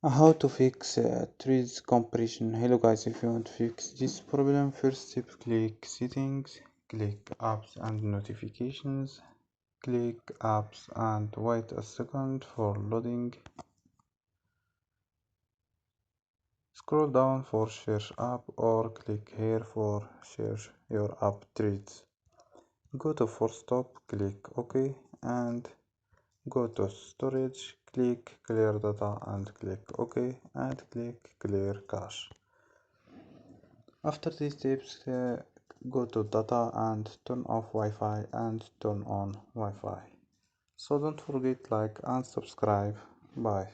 How to fix trees compression. Hello guys, if you want to fix this problem, first step click settings, click apps and notifications, click apps and wait a second for loading. Scroll down for search app or click here for search your app trees. Go to force stop, click OK and go to storage, click clear data and click OK and click clear cache. After these steps, go to data and turn off Wi-Fi and turn on Wi-Fi. So don't forget like and subscribe. Bye.